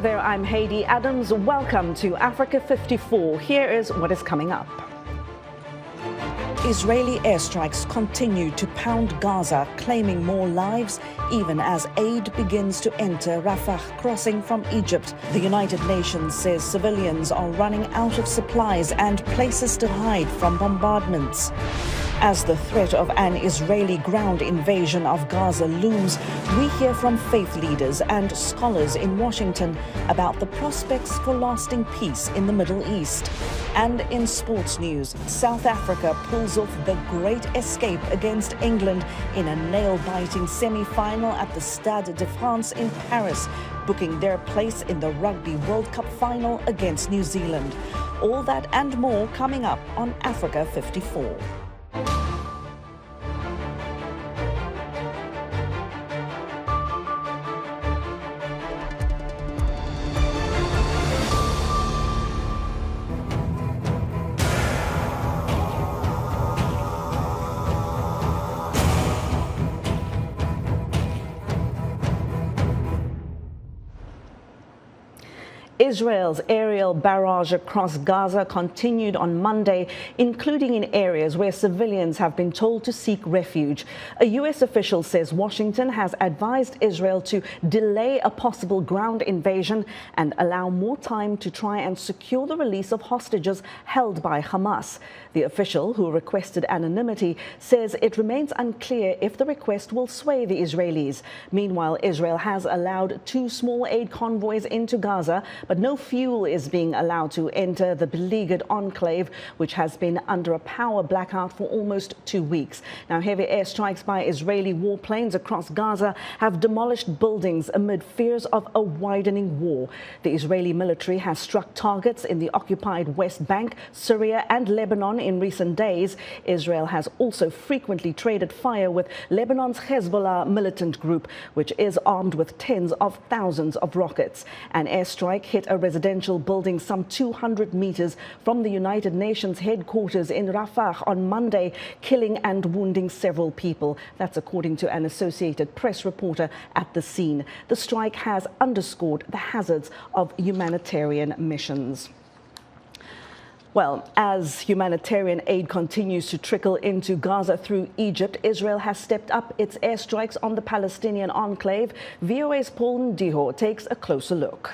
there, I'm Heidi Adams. Welcome to Africa 54. Here is what is coming up. Israeli airstrikes continue to pound Gaza, claiming more lives, even as aid begins to enter Rafah, crossing from Egypt. The United Nations says civilians are running out of supplies and places to hide from bombardments. As the threat of an Israeli ground invasion of Gaza looms, we hear from faith leaders and scholars in Washington about the prospects for lasting peace in the Middle East. And in sports news, South Africa pulls off the great escape against England in a nail-biting semi-final at the Stade de France in Paris, booking their place in the Rugby World Cup final against New Zealand. All that and more coming up on Africa 54. Israel's aerial barrage across Gaza continued on Monday, including in areas where civilians have been told to seek refuge. A U.S. official says Washington has advised Israel to delay a possible ground invasion and allow more time to try and secure the release of hostages held by Hamas. The official, who requested anonymity, says it remains unclear if the request will sway the Israelis. Meanwhile, Israel has allowed 2 small aid convoys into Gaza, but no fuel is being allowed to enter the beleaguered enclave, which has been under a power blackout for almost 2 weeks. Now, heavy airstrikes by Israeli warplanes across Gaza have demolished buildings amid fears of a widening war. The Israeli military has struck targets in the occupied West Bank, Syria and Lebanon in recent days. Israel has also frequently traded fire with Lebanon's Hezbollah militant group, which is armed with tens of thousands of rockets. An airstrike hit a residential building some 200 meters from the United Nations headquarters in Rafah on Monday, killing and wounding several people. That's according to an Associated Press reporter at the scene. The strike has underscored the hazards of humanitarian missions. Well, as humanitarian aid continues to trickle into Gaza through Egypt, Israel has stepped up its airstrikes on the Palestinian enclave. VOA's Paul Ndiho takes a closer look.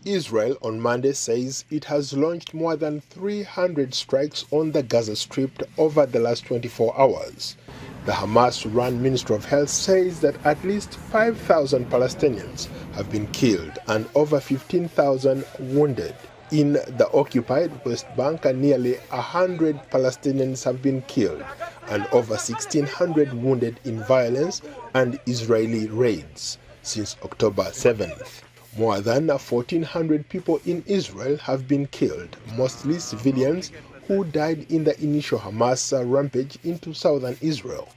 Israel on Monday says it has launched more than 300 strikes on the Gaza Strip over the last 24 hours. The Hamas-run Ministry of Health says that at least 5,000 Palestinians have been killed and over 15,000 wounded. In the occupied West Bank, nearly 100 Palestinians have been killed and over 1,600 wounded in violence and Israeli raids since October 7th. More than 1,400 people in Israel have been killed, mostly civilians who died in the initial Hamas rampage into southern Israel.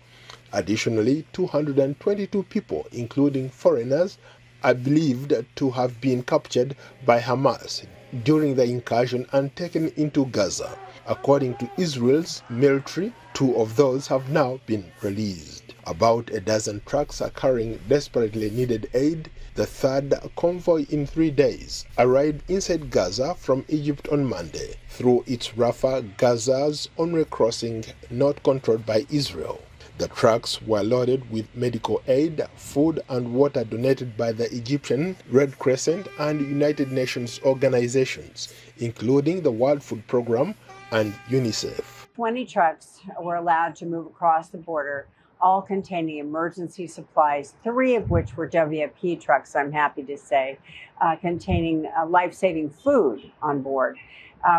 Additionally, 222 people, including foreigners, are believed to have been captured by Hamas during the incursion and taken into Gaza. According to Israel's military, 2 of those have now been released. About a dozen trucks are carrying desperately needed aid. The third convoy in 3 days arrived inside Gaza from Egypt on Monday through its Rafah, Gaza's only crossing not controlled by Israel. The trucks were loaded with medical aid, food and water donated by the Egyptian Red Crescent and United Nations organizations, including the World Food Programme and UNICEF. 20 trucks were allowed to move across the border, all containing emergency supplies, 3 of which were WFP trucks, I'm happy to say, containing life-saving food on board.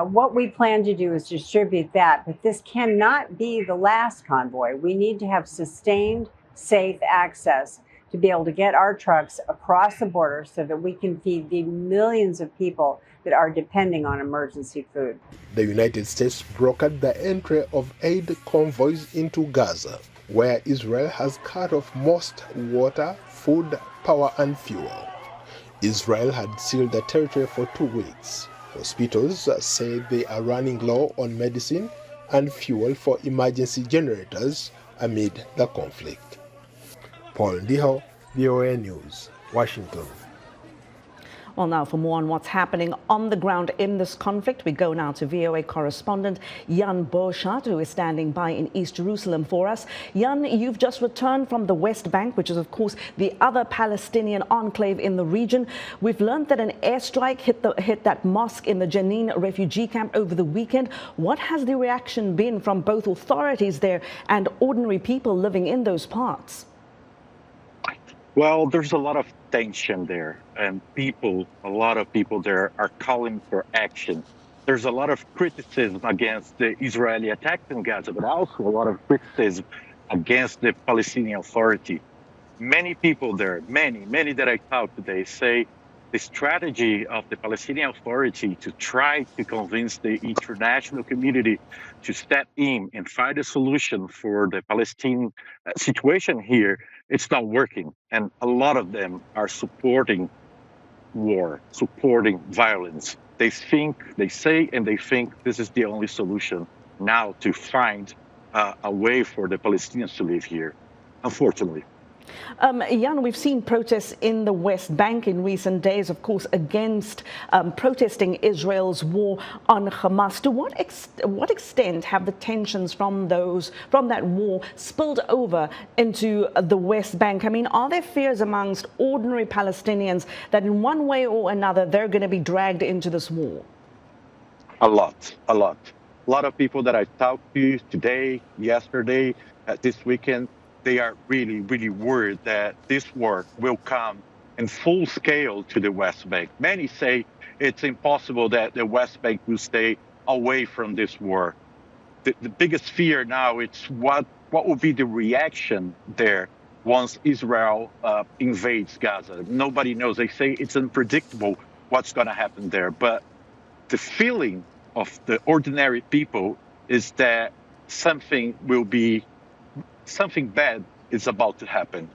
What we plan to do is distribute that, but this cannot be the last convoy. We need to have sustained, safe access to be able to get our trucks across the border so that we can feed the millions of people that are depending on emergency food. The United States brokered the entry of aid convoys into Gaza, where Israel has cut off most water, food, power and fuel. Israel had sealed the territory for 2 weeks. Hospitals say they are running low on medicine and fuel for emergency generators amid the conflict. Paul Ndiho, VOA News, Washington. Well, now for more on what's happening on the ground in this conflict, we go now to VOA correspondent Jan Boschart, who is standing by in East Jerusalem for us. Jan, you've just returned from the West Bank, which is, of course, the other Palestinian enclave in the region. We've learned that an airstrike hit that mosque in the Jenin refugee camp over the weekend. What has the reaction been from both authorities there and ordinary people living in those parts? Well, there's a lot of tension there, and a lot of people there are calling for action. There's a lot of criticism against the Israeli attacks in Gaza, but also a lot of criticism against the Palestinian Authority. Many people there, many that I talked today, say the strategy of the Palestinian Authority to try to convince the international community to step in and find a solution for the Palestinian situation here, it's not working. And a lot of them are supporting war, supporting violence. They say this is the only solution now to find a way for the Palestinians to live here, unfortunately. Jan, we've seen protests in the West Bank in recent days, of course, against protesting Israel's war on Hamas. To what extent have the tensions from that war spilled over into the West Bank? I mean, are there fears amongst ordinary Palestinians that in one way or another they're going to be dragged into this war? A lot. A lot of people that I talked to today, yesterday, this weekend, they are really worried that this war will come in full scale to the West Bank. Many say it's impossible that the West Bank will stay away from this war. The biggest fear now is what will be the reaction there once Israel invades Gaza. Nobody knows. They say it's unpredictable what's going to happen there. But the feeling of the ordinary people is that something bad is about to happen.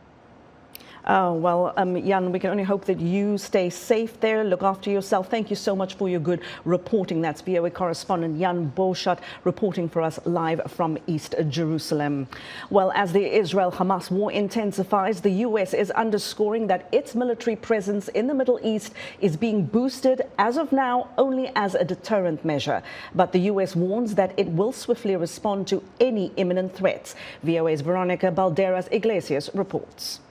Well, Jan, we can only hope that you stay safe there. Look after yourself. Thank you so much for your good reporting. That's VOA correspondent Jan Boschart reporting for us live from East Jerusalem. Well, as the Israel-Hamas war intensifies, the U.S. is underscoring that its military presence in the Middle East is being boosted, as of now, only as a deterrent measure. But the U.S. warns that it will swiftly respond to any imminent threats. VOA's Veronica Balderas Iglesias reports.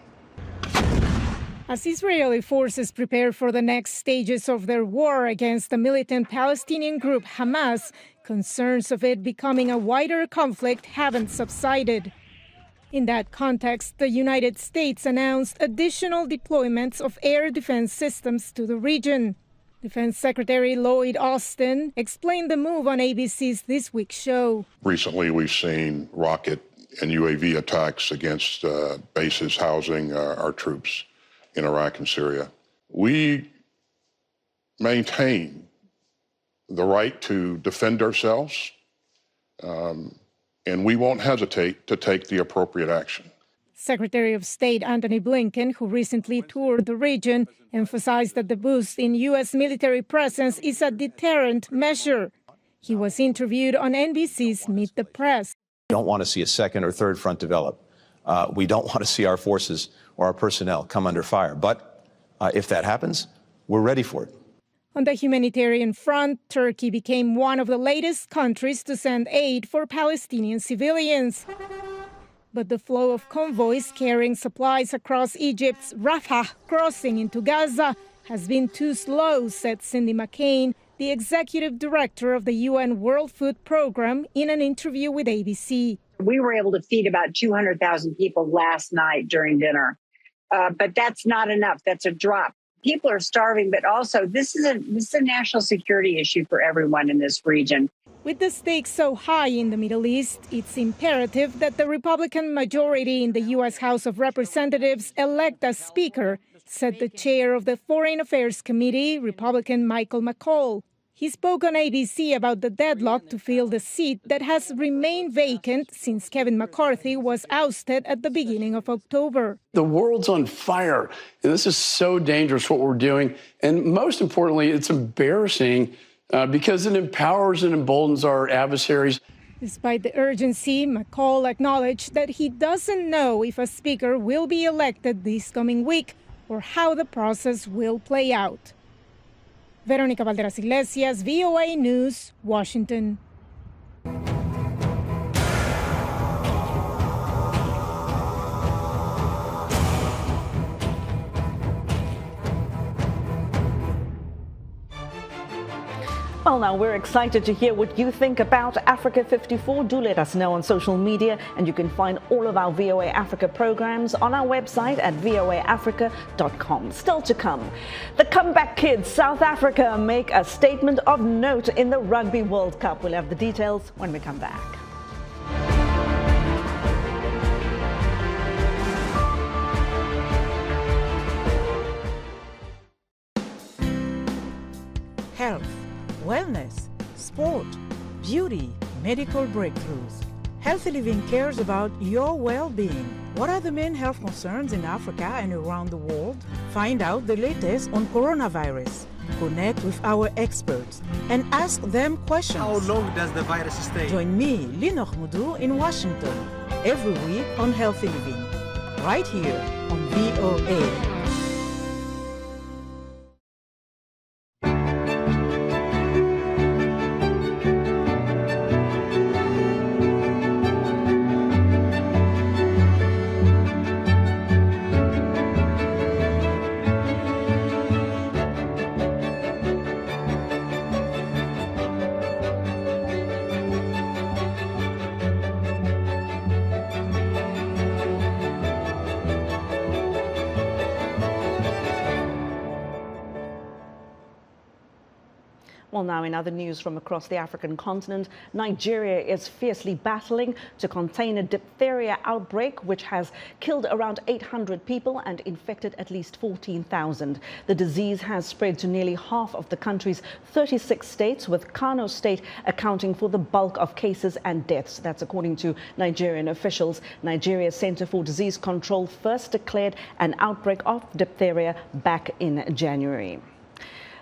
As Israeli forces prepare for the next stages of their war against the militant Palestinian group Hamas, concerns of it becoming a wider conflict haven't subsided. In that context, the United States announced additional deployments of air defense systems to the region. Defense Secretary Lloyd Austin explained the move on ABC's This Week show. Recently, we've seen rocket and UAV attacks against bases housing our troops in Iraq and Syria. We maintain the right to defend ourselves, and we won't hesitate to take the appropriate action. Secretary of State Antony Blinken, who recently toured the region, emphasized that the boost in U.S. military presence is a deterrent measure. He was interviewed on NBC's Meet the Press. We don't want to see a second or third front develop. We don't want to see our forces or our personnel come under fire. But if that happens, we're ready for it. On the humanitarian front, Turkey became one of the latest countries to send aid for Palestinian civilians. But the flow of convoys carrying supplies across Egypt's Rafah crossing into Gaza has been too slow, said Cindy McCain, the executive director of the UN World Food Programme, in an interview with ABC. We were able to feed about 200,000 people last night during dinner. But that's not enough. That's a drop. People are starving, but also this is a national security issue for everyone in this region. With the stakes so high in the Middle East, it's imperative that the Republican majority in the U.S. House of Representatives elect a speaker, said the chair of the Foreign Affairs Committee, Republican Michael McCaul. He spoke on ABC about the deadlock to fill the seat that has remained vacant since Kevin McCarthy was ousted at the beginning of October. The world's on fire, and this is so dangerous what we're doing. And most importantly, it's embarrassing because it empowers and emboldens our adversaries. Despite the urgency, McCaul acknowledged that he doesn't know if a speaker will be elected this coming week or how the process will play out. Veronica Valderas Iglesias, VOA News, Washington. Well, now we're excited to hear what you think about Africa 54. Do let us know on social media, and you can find all of our VOA Africa programs on our website at voaafrica.com. Still to come, the comeback kids, South Africa, make a statement of note in the Rugby World Cup. We'll have the details when we come back. Health, wellness, sport, beauty, medical breakthroughs. Healthy Living cares about your well-being. What are the main health concerns in Africa and around the world? Find out the latest on coronavirus. Connect with our experts and ask them questions. How long does the virus stay? Join me, Linor Moudou, in Washington every week on Healthy Living, right here on VOA. Well, now in other news from across the African continent, Nigeria is fiercely battling to contain a diphtheria outbreak which has killed around 800 people and infected at least 14,000. The disease has spread to nearly half of the country's 36 states, with Kano State accounting for the bulk of cases and deaths. That's according to Nigerian officials. Nigeria's Center for Disease Control first declared an outbreak of diphtheria back in January.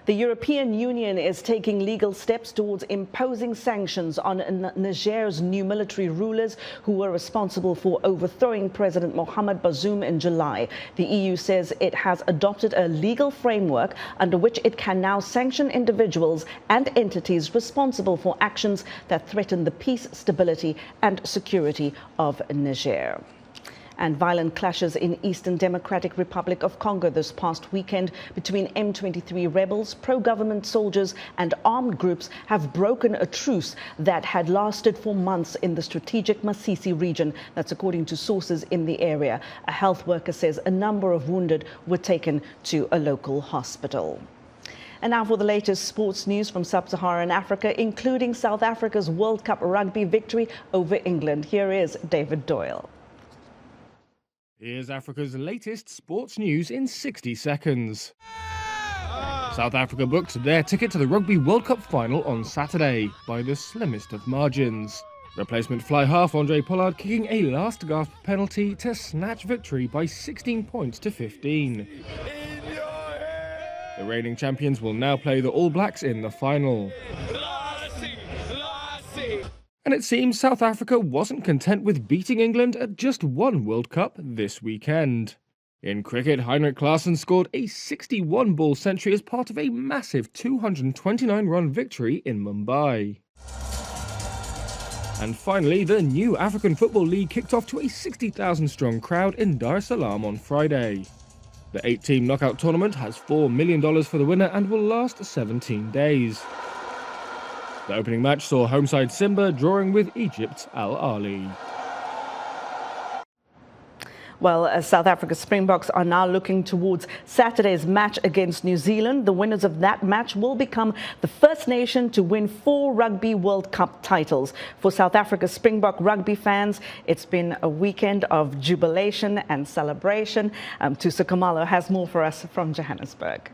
The European Union is taking legal steps towards imposing sanctions on Niger's new military rulers who were responsible for overthrowing President Mohamed Bazoum in July. The EU says it has adopted a legal framework under which it can now sanction individuals and entities responsible for actions that threaten the peace, stability and security of Niger. And violent clashes in Eastern Democratic Republic of Congo this past weekend between M23 rebels, pro-government soldiers and armed groups have broken a truce that had lasted for months in the strategic Masisi region. That's according to sources in the area. A health worker says a number of wounded were taken to a local hospital. And now for the latest sports news from Sub-Saharan Africa, including South Africa's World Cup rugby victory over England. Here is David Doyle. Here's Africa's latest sports news in 60 seconds. South Africa booked their ticket to the Rugby World Cup final on Saturday by the slimmest of margins. Replacement fly half Andre Pollard kicking a last-gasp penalty to snatch victory by 16 points to 15. The reigning champions will now play the All Blacks in the final. And it seems South Africa wasn't content with beating England at just one World Cup this weekend. In cricket, Heinrich Klaasen scored a 61-ball century as part of a massive 229-run victory in Mumbai. And finally, the new African Football League kicked off to a 60,000-strong crowd in Dar es Salaam on Friday. The 8-team knockout tournament has $4 million for the winner and will last 17 days. The opening match saw home side Simba drawing with Egypt's Al Ahly. Well, South Africa's Springboks are now looking towards Saturday's match against New Zealand. The winners of that match will become the first nation to win 4 Rugby World Cup titles. For South Africa's Springbok rugby fans, it's been a weekend of jubilation and celebration. Tusa Kamalo has more for us from Johannesburg.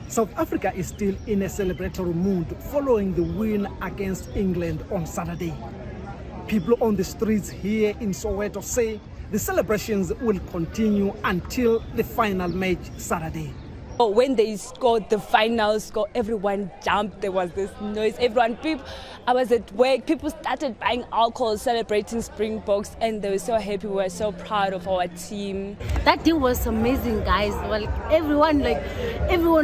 South Africa is still in a celebratory mood following the win against England on Saturday. People on the streets here in Soweto say the celebrations will continue until the final match Saturday. When they scored the final score, everyone jumped. There was this noise. I was at work. People started buying alcohol, celebrating Springboks, and they were so happy. We were so proud of our team. That day was amazing, guys. Well, everyone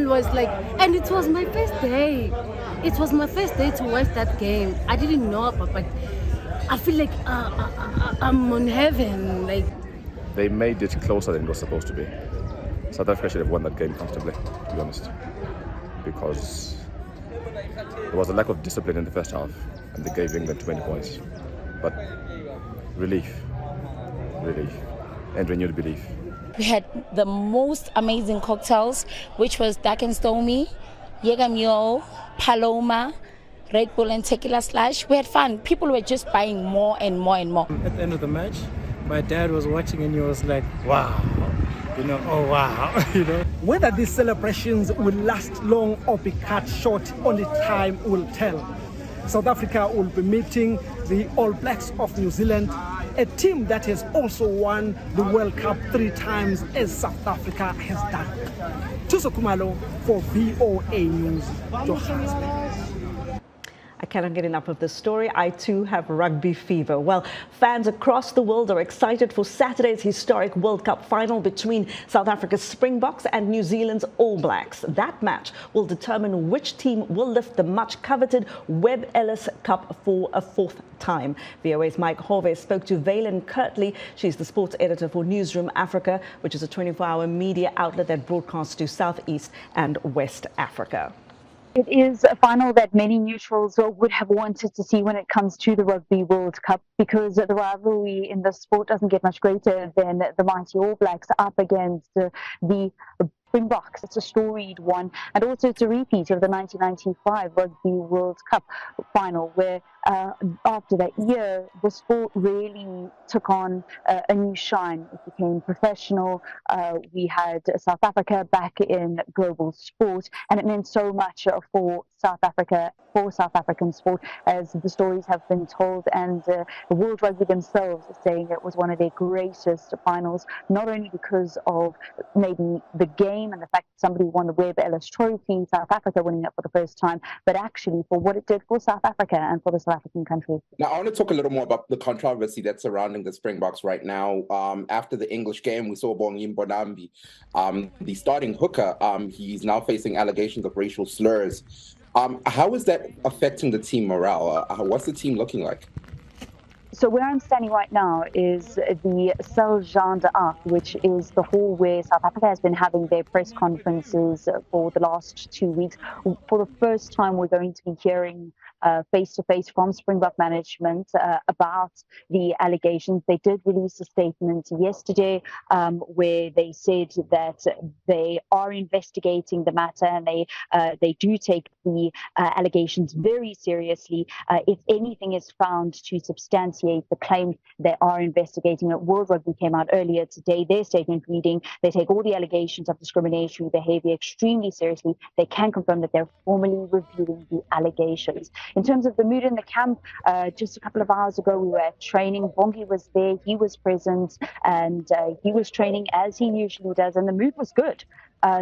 was like, and it was my first day. It was my first day to watch that game. I didn't know about, but I feel like I'm on heaven. Like they made it closer than it was supposed to be. South Africa should have won that game comfortably, to be honest, because there was a lack of discipline in the first half and they gave England 20 points. But relief, and renewed belief. We had the most amazing cocktails, which was Dark and Stormy, Jaeger Mule, Paloma, Red Bull and Tequila Slash. We had fun. People were just buying more and more and more. At the end of the match, my dad was watching and he was like, wow. Oh wow, Whether these celebrations will last long or be cut short, only time will tell. South Africa will be meeting the All Blacks of New Zealand, a team that has also won the World Cup 3 times as South Africa has done. Tuso Kumalo for VOA News, Johannesburg. I cannot get enough of this story. I too have rugby fever. Well, fans across the world are excited for Saturday's historic World Cup final between South Africa's Springboks and New Zealand's All Blacks. That match will determine which team will lift the much coveted Webb Ellis Cup for a 4th time. VOA's Mike Horvath spoke to Valen Kirtley. She's the sports editor for Newsroom Africa, which is a 24-hour media outlet that broadcasts to Southeast and West Africa. It is a final that many neutrals would have wanted to see when it comes to the Rugby World Cup, because the rivalry in the sport doesn't get much greater than the mighty All Blacks up against the Springboks. It's a storied one, and also it's a repeat of the 1995 Rugby World Cup final, where after that year the sport really took on a new shine. It became professional. We had South Africa back in global sport, and it meant so much for South Africa, for South African sport, as the stories have been told, and the World Rugby themselves are saying it was one of their greatest finals, not only because of maybe the game and the fact that somebody won the Webb Ellis Trophy, South Africa winning it for the first time, but actually for what it did for South Africa and for the South African country. Now, I want to talk a little more about the controversy that's surrounding the Springboks right now. After the English game, we saw Bongi Mbonambi, the starting hooker. He's now facing allegations of racial slurs. How is that affecting the team morale? What's the team looking like? So where I'm standing right now is the Salle Jean d'Arc, which is the hall where South Africa has been having their press conferences for the last 2 weeks. For the first time, we're going to be hearing face-to-face from Springbok management about the allegations. They did release a statement yesterday where they said that they are investigating the matter, and they do take the allegations very seriously. If anything is found to substantiate the claim, they are investigating it. World Rugby came out earlier today, their statement reading, they take all the allegations of discriminatory behavior extremely seriously. They can confirm that they're formally reviewing the allegations. In terms of the mood in the camp, just a couple of hours ago, we were at training. Bongi was there, he was present, and he was training as he usually does, and the mood was good.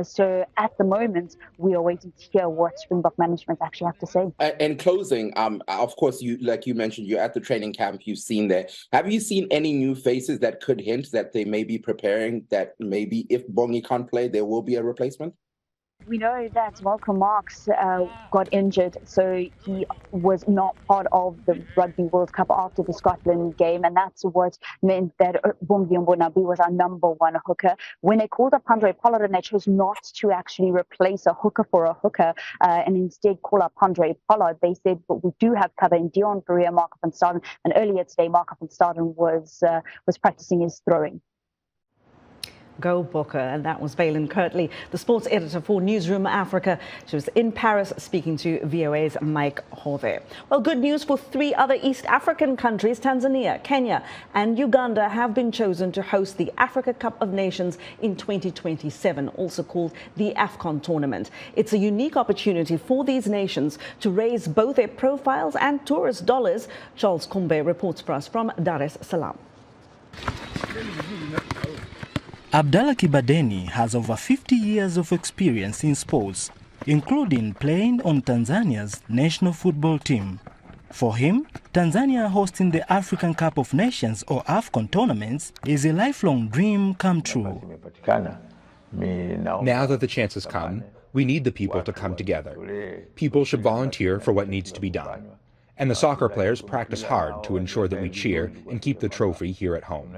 So at the moment, we are waiting to hear what Springbok management actually have to say. In closing, of course, like you mentioned, you're at the training camp, you've seen there. Have you seen any new faces that could hint that they may be preparing, that maybe if Bongi can't play, there will be a replacement? We know that Malcolm Marx got injured, so he was not part of the Rugby World Cup after the Scotland game, and that's what meant that Bongi Mbonambi was our #1 hooker. When they called up Andre Pollard, and they chose not to actually replace a hooker for a hooker and instead call up Andre Pollard, they said, but we do have cover in Dion Ferreira, Marco van Staden, and earlier today, Marco van Staden was practicing his throwing. Go Booker. And that was Valen Kirtley, the sports editor for Newsroom Africa. She was in Paris speaking to VOA's Mike Horvath. Well, good news for 3 other East African countries. Tanzania, Kenya and Uganda have been chosen to host the Africa Cup of Nations in 2027, also called the Afcon tournament. It's a unique opportunity for these nations to raise both their profiles and tourist dollars. Charles Kumbe reports for us from Dar es Salaam. Abdallah Kibadeni has over 50 years of experience in sports, including playing on Tanzania's national football team. For him, Tanzania hosting the African Cup of Nations or Afcon tournaments is a lifelong dream come true. Now that the chance has come, we need the people to come together. People should volunteer for what needs to be done. And the soccer players practice hard to ensure that we cheer and keep the trophy here at home.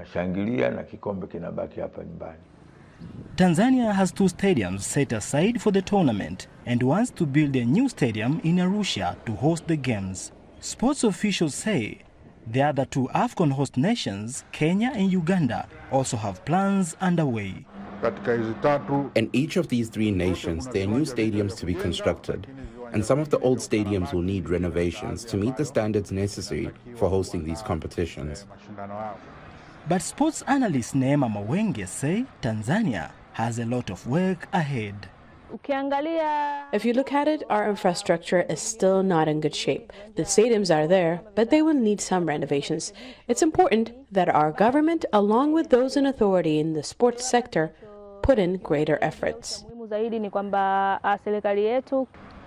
Tanzania has 2 stadiums set aside for the tournament and wants to build a new stadium in Arusha to host the games. Sports officials say the other 2 Afcon host nations, Kenya and Uganda, also have plans underway. In each of these 3 nations, there are new stadiums to be constructed, and some of the old stadiums will need renovations to meet the standards necessary for hosting these competitions. But sports analyst Neema Mawenge say Tanzania has a lot of work ahead. If you look at it, our infrastructure is still not in good shape. The stadiums are there, but they will need some renovations. It's important that our government, along with those in authority in the sports sector, put in greater efforts.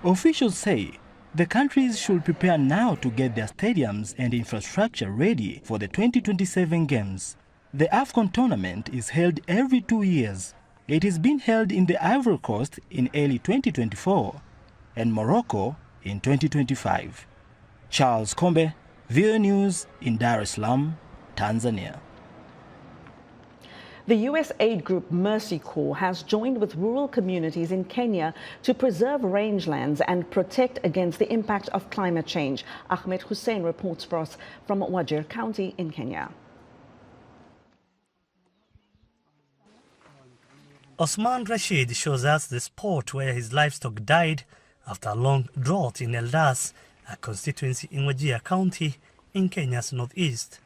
Officials say the countries should prepare now to get their stadiums and infrastructure ready for the 2027 Games. The Afcon tournament is held every 2 years. It is being held in the Ivory Coast in early 2024 and Morocco in 2025. Charles Kombe, VOA News in Dar es Salaam, Tanzania. The U.S. aid group Mercy Corps has joined with rural communities in Kenya to preserve rangelands and protect against the impact of climate change. Ahmed Hussein reports for us from Wajir County in Kenya. Osman Rashid shows us the spot where his livestock died after a long drought in Eldas, a constituency in Wajir County in Kenya's northeast.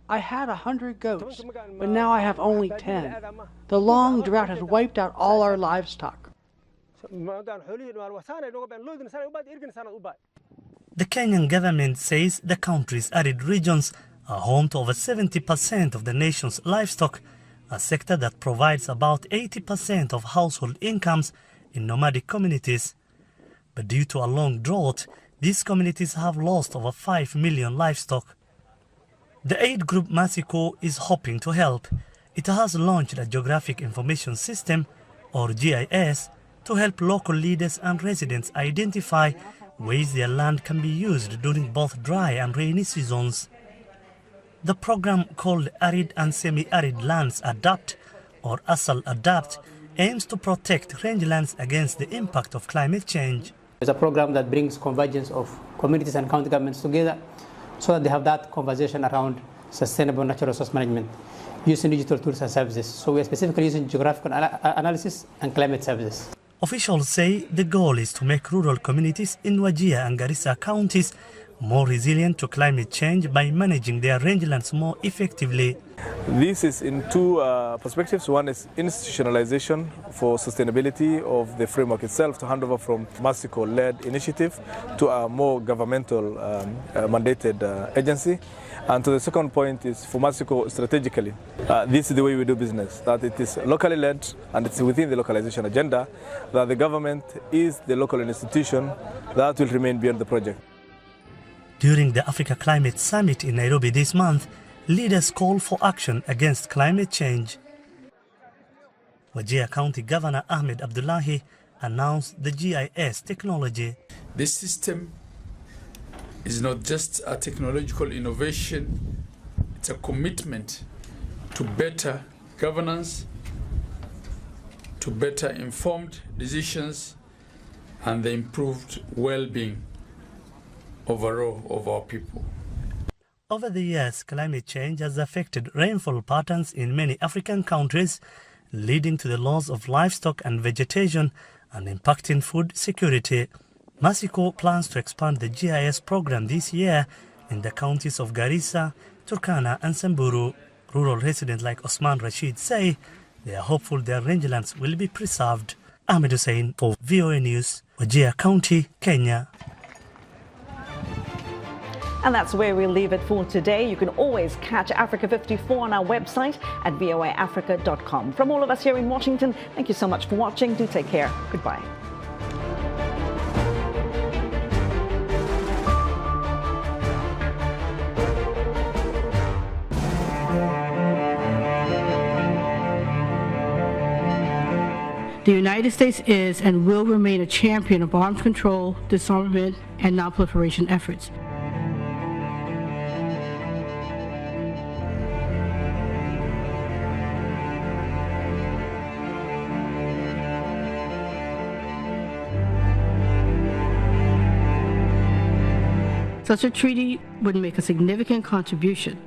I had 100 goats, but now I have only 10. The long drought has wiped out all our livestock. The Kenyan government says the country's arid regions are home to over 70% of the nation's livestock, a sector that provides about 80% of household incomes in nomadic communities. But due to a long drought, these communities have lost over 5 million livestock. The aid group Mercy Corps is hoping to help. It has launched a Geographic Information System, or GIS, to help local leaders and residents identify ways their land can be used during both dry and rainy seasons. The program, called Arid and Semi-Arid Lands Adapt, or ASAL Adapt, aims to protect rangelands against the impact of climate change. It's a program that brings convergence of communities and county governments together so that they have that conversation around sustainable natural resource management using digital tools and services. So we are specifically using geographical analysis and climate services. Officials say the goal is to make rural communities in Wajir and Garissa counties more resilient to climate change by managing their rangelands more effectively. This is in 2 perspectives. One is institutionalization for sustainability of the framework itself, to hand over from Mercy Corps-led initiative to a more governmental mandated agency. And to the second point is for Mercy Corps strategically. This is the way we do business, that it is locally led and it's within the localization agenda, that the government is the local institution that will remain beyond the project. During the Africa Climate Summit in Nairobi this month, leaders called for action against climate change. Wajir County Governor Ahmed Abdullahi announced the GIS technology. This system is not just a technological innovation, it's a commitment to better governance, to better informed decisions, and the improved well-being overall of our people. Over the years, climate change has affected rainfall patterns in many African countries, leading to the loss of livestock and vegetation and impacting food security. Mercy Corps plans to expand the GIS program this year in the counties of Garissa, Turkana and Samburu. Rural residents like Osman Rashid say they are hopeful their rangelands will be preserved. Ahmed Hussein for VOA News, Wajir County, Kenya. And that's where we'll leave it for today. You can always catch Africa 54 on our website at voaafrica.com. From all of us here in Washington, thank you so much for watching. Do take care. Goodbye. The United States is and will remain a champion of arms control, disarmament, and nonproliferation efforts. Such a treaty would make a significant contribution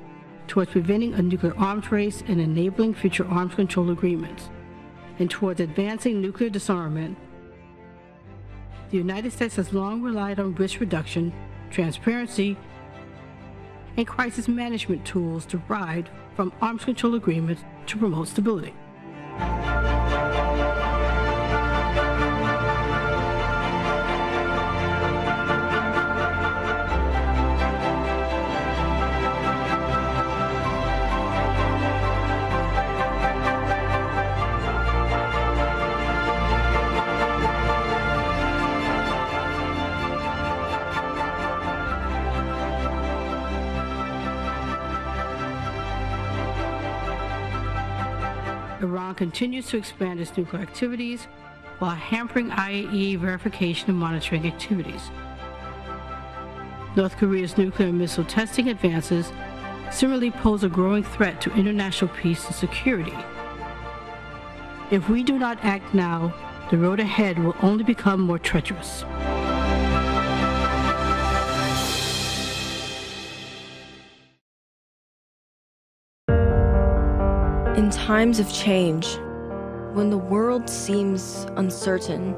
towards preventing a nuclear arms race and enabling future arms control agreements, and towards advancing nuclear disarmament. The United States has long relied on risk reduction, transparency, and crisis management tools derived from arms control agreements to promote stability. Iran continues to expand its nuclear activities while hampering IAEA verification and monitoring activities. North Korea's nuclear and missile testing advances similarly pose a growing threat to international peace and security. If we do not act now, the road ahead will only become more treacherous. In times of change, when the world seems uncertain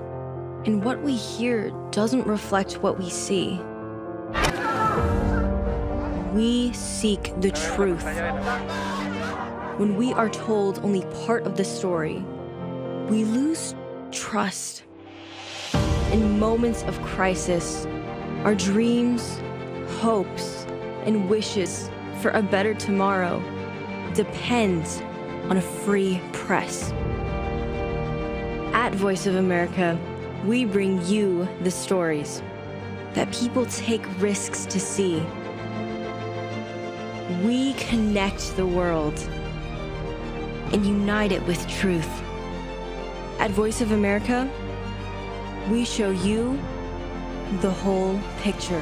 and what we hear doesn't reflect what we see, we seek the truth. When we are told only part of the story, we lose trust. In moments of crisis, our dreams, hopes, and wishes for a better tomorrow depend on a free press. At Voice of America, we bring you the stories that people take risks to see. We connect the world and unite it with truth. At Voice of America, we show you the whole picture.